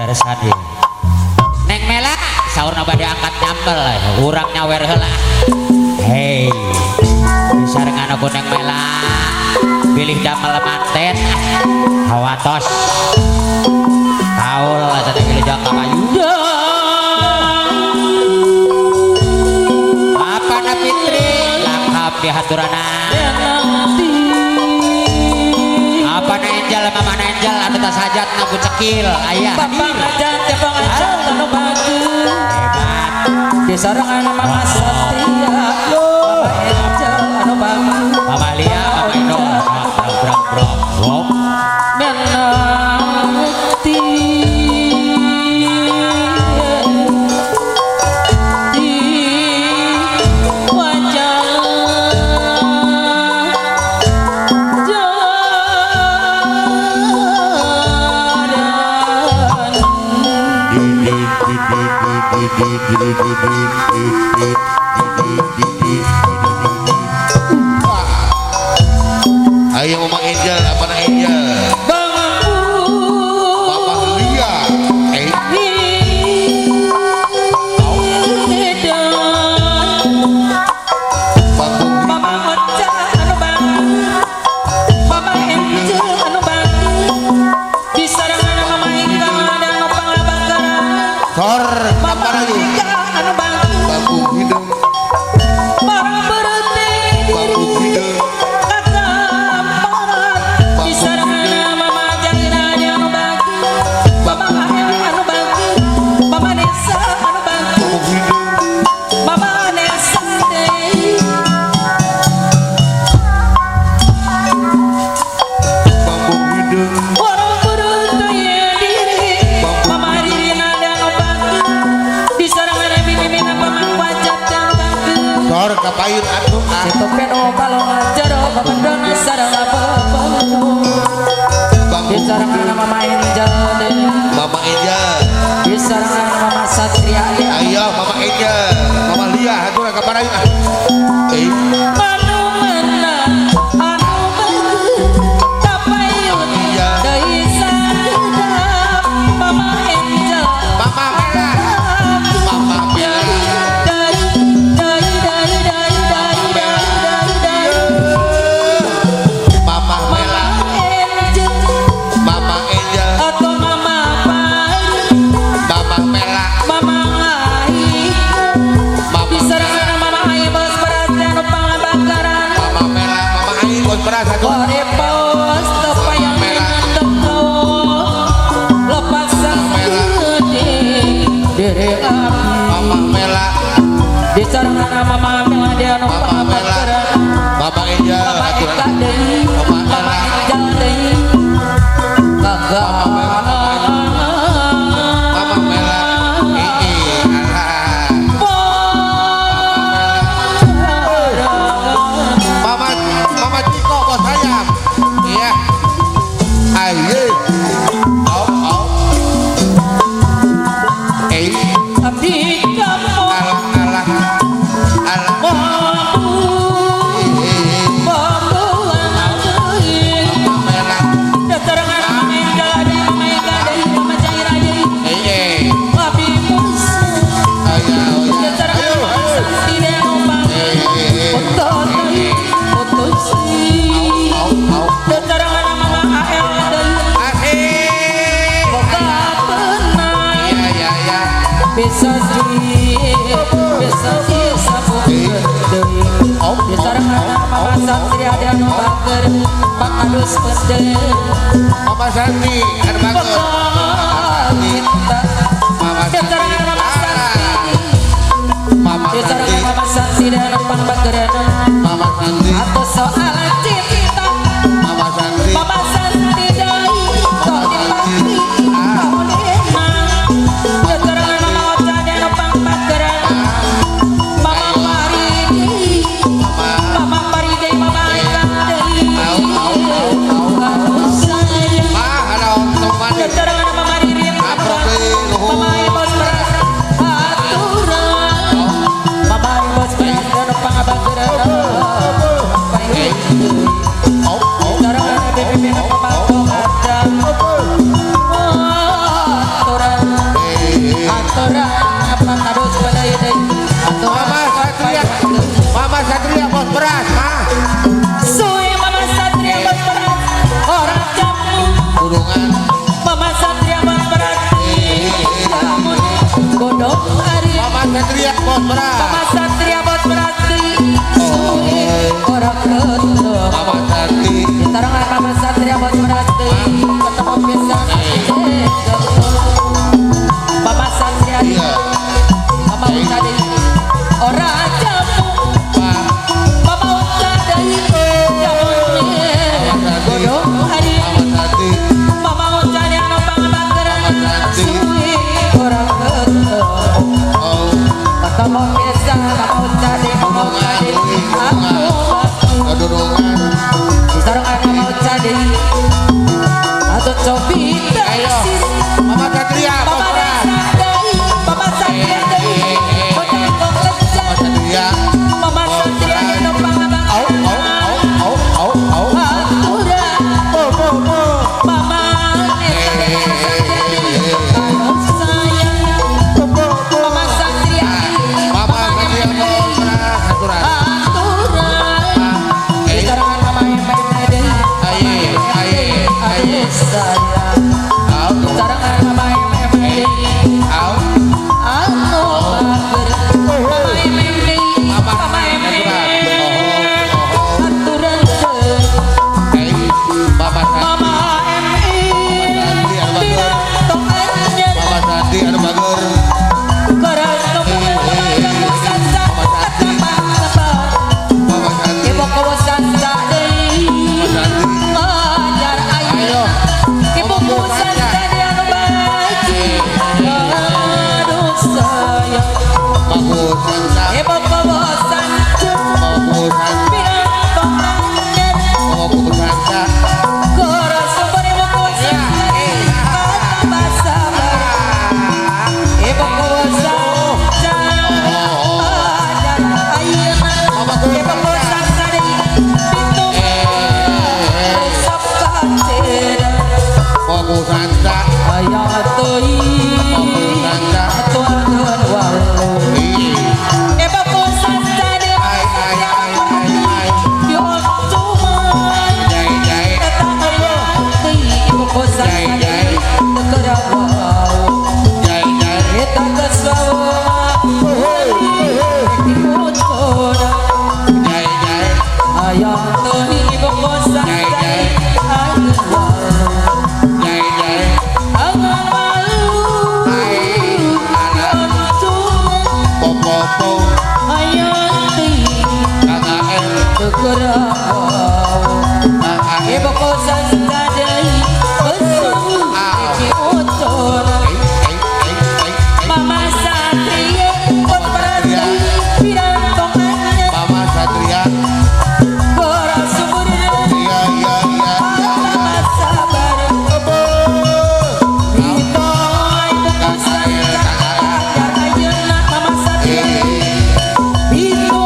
resan ieu. Neng Mela saurna bade angkat nyambel urang nyawer heula. Hei. Sarengan aku Neng Mela. Pilih damel manten hawatos. Kaul cenah pilih jangka kayu. Apana Fitri langkap di haturana. Apana Angel Mama Angel anu tas hajat ngabu cekil aya Bapak ngajak tepang ajak anu bagus hebat di sorangan Mama Satria Mama Angel anu bagus Mama Lia Mama Indo brok menanti di wajah Ayo Mama Angel, apa na Angel? Mama Lia, Mama Ocha anu bagus Mama Angel anu bagus di sarangan Mama Ika dan Nopang Labakaran Tor, Mama apa lagi? Ika anu bagus Bambu hidung, Mama berhenti bambu hidung, kata di sarangan Mama Janina anu bagus Mama Ahel anu bagus Mama Nesa anu bagus bambu hidung, Mama Nesa deh bambu hidung, orang beruntung ya diri Mama Ririna dan bagus di sarangan Bibi Mama wajah dan bagus Tor kapayun atuh itu pedo balong jero babandona sarang apa-apa bambu di sarangan Mama Angel deh Mama Angel, di sarangan Mama Satria ya ayo Mama Angel, Mama Lia, hatur kapayun anu menang anu bagus tapayun dari sadap Mama Angel Mama Mela, Mama Mela, Mama Mela, Mama Angel, Mama Mela, Mama Mama Mela, Mama Aing bos beras hatur. Mama Mela, di sarangan Mama Mela dia nu Mama Mela, Mama Angel, Mama hatur. Eka deui Mama Angel deui Mama Mela, Mama Ciko bos ayam, iya, ayo, au, abdi kamu alah, Mama Mela, bisa sabuk deui di sarangan Mama Satria dan Bager Pak Adus Pedel Mama Santi, ada bagus. kita Mama di sarangan Mama Santi Mama di Santi, sarangan Mama Santi dan Pak Bageran Mama Santi, atau soal cinta Mama Santi, Mama Santi dai kok dipati kamu denang di sarangan Mama Ocha dan Pak Bageran Mama Paridi Mama Paridi Mama Eka deui au, aku sayang ada untung Satria bos beras. Mama Satria bos berarti suwe orang ketemu Mama Sati. ditarangan Mama Satria bos berarti ketemu pisan Mama Satria Iya. Mama Ucadi orang jamu Pak. Mama Ucadi jamunya bodoh hari Mama Sati. Mama Ucadi anu pangabangkeran suwe orang ketemu Oh. ketemu pisan Mama Ucadi aku batu Kedurungan. disarangan Mama Ucadi atau cobi Ayo. Mama Satria bos Mama beras. Mama Satria deui bocah kok Mama lencah Satria. Mama Satria nu pangabang Au au au au au au. aturan Mama sayang Mama Satria Mama Satria bos beras. Aturan. aturan disarangan Mama Emem deui Aye aye aye. sayang Au disarangan Mama Emem deui au. anu bager Mama Emem deui Mama Emem aturan Hey, Mama Sati. Mama Emem tong anjeun Mama Sati anu bager. keras tong kamu sansa tepat Mama Sati. ibu kamu sansa deui Mama Sati. ajar ayo ibu kamu sansa deui anu baik aduh sayang Bagus sansa. ibu kamu sansa Bagus sansa. pirang tong anjeun Bagus sansa. keras sumber ibu kamu sansa tambah sabar ibu kamu sansa ajar ayeuna ibu kamu sansa deui pintu resep kacera Bagus sansa. aya teuing Sansa. aturan walu Ih. ibu kamu sansa deui Ai ai ai ai ai. yo cuman Jai jai. eta aya teuing ibu kamu sansa deui teu wau Jai jai. eta kesawa ikutona Jai jai. aya teuing ibu kamu sansa deui anu walu Jai jai. angan walu Ai anak cuman popo aya teuing Kang Ael. Kekerabau Kang Ael. ibu kau sansa deui bersemu iki utona Mama Satria buat berarti pirang tongannya Mama Satria. keras sumur Iya iya iya. tambah sabar Bito ibu kau sansa ajar ayeuna Mama Satria Bito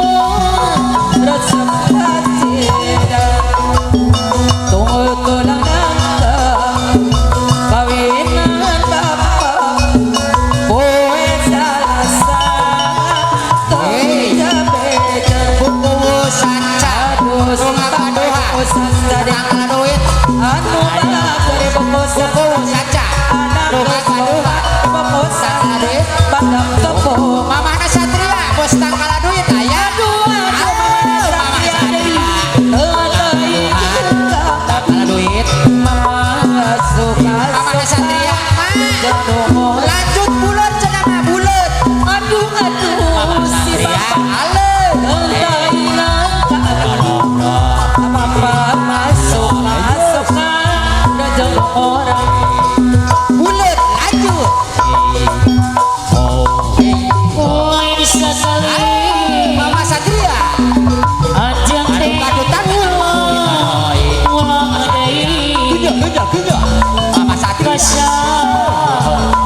resep kaceda tunggu tulang nangka kawinan bapak poe salasa beda beda buku sanca aduh rumah paduha buku sanca deng tanggal duit anu bagere buku sanca sanca anak rumah paduha buku sanca deng bandang tepo Mama Satria bos tanggal duit aya Mama Satria tanggal duit Mama suka Mama Satria jadung lanjut bulat cenah mah bulat aduh Mama si Satria bapak ale apa masuk jadung orang bulat lanjut Oi bisa kali Mama Satria ajang deh kadutan ulang deui Mama Satria kasar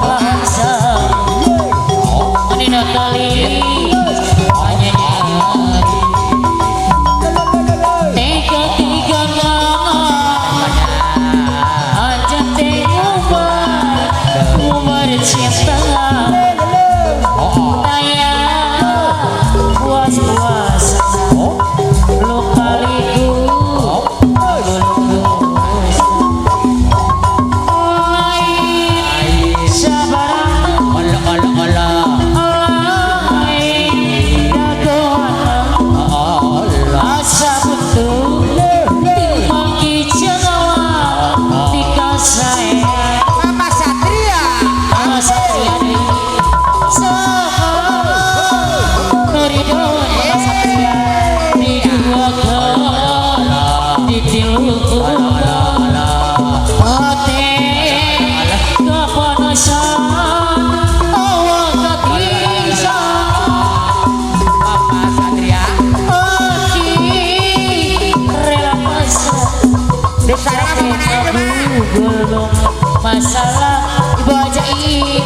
gulung masalah ibu ajaib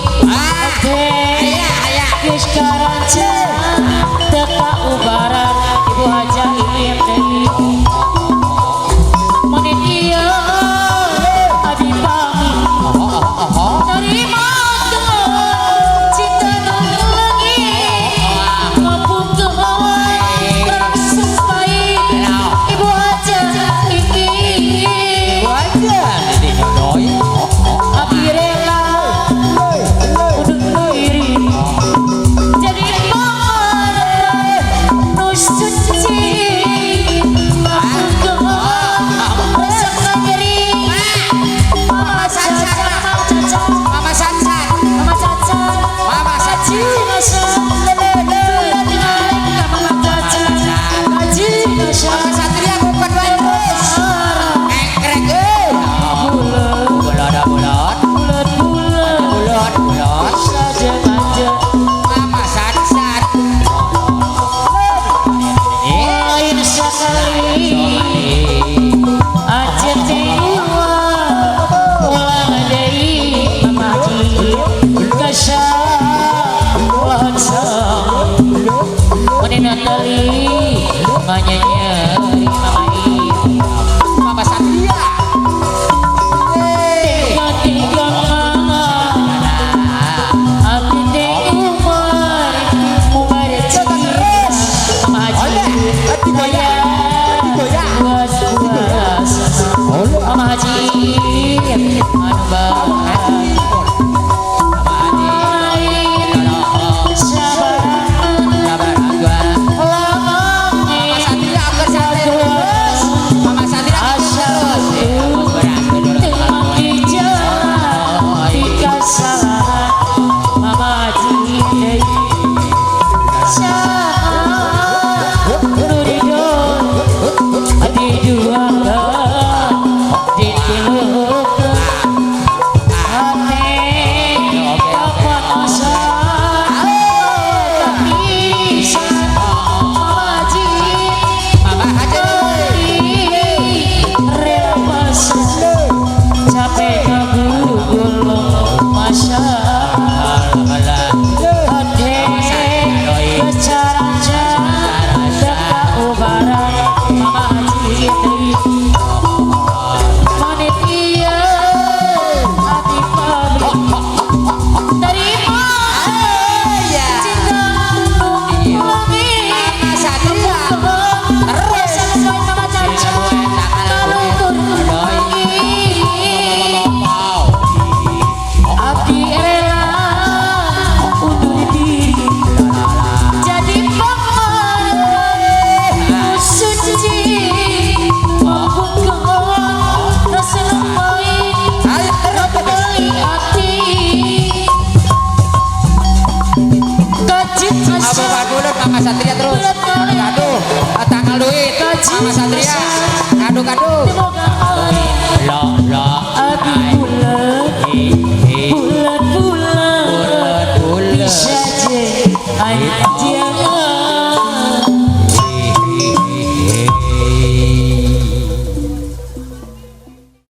geus karanca teka ubaran ibu ajaib mani dia adi pami terima cinta nunggu lagi ngebuka langsung baik ibu ajaib abi rela udah diri jadi paman nu suci aku rasa nyeri mama caca mama caca haji nasa mama caca haji nasa Satria bukan wae ekrek bulat saja aja mama sat lain sekali aja tewa ulang dari mamaji kasya wansang menina kali manyanya mamai mama Satria tiga mama hati teh umar ceria mama haji buas mama haji anu baik Mama Satria terus aduh tanggal duit Mama Satria aduh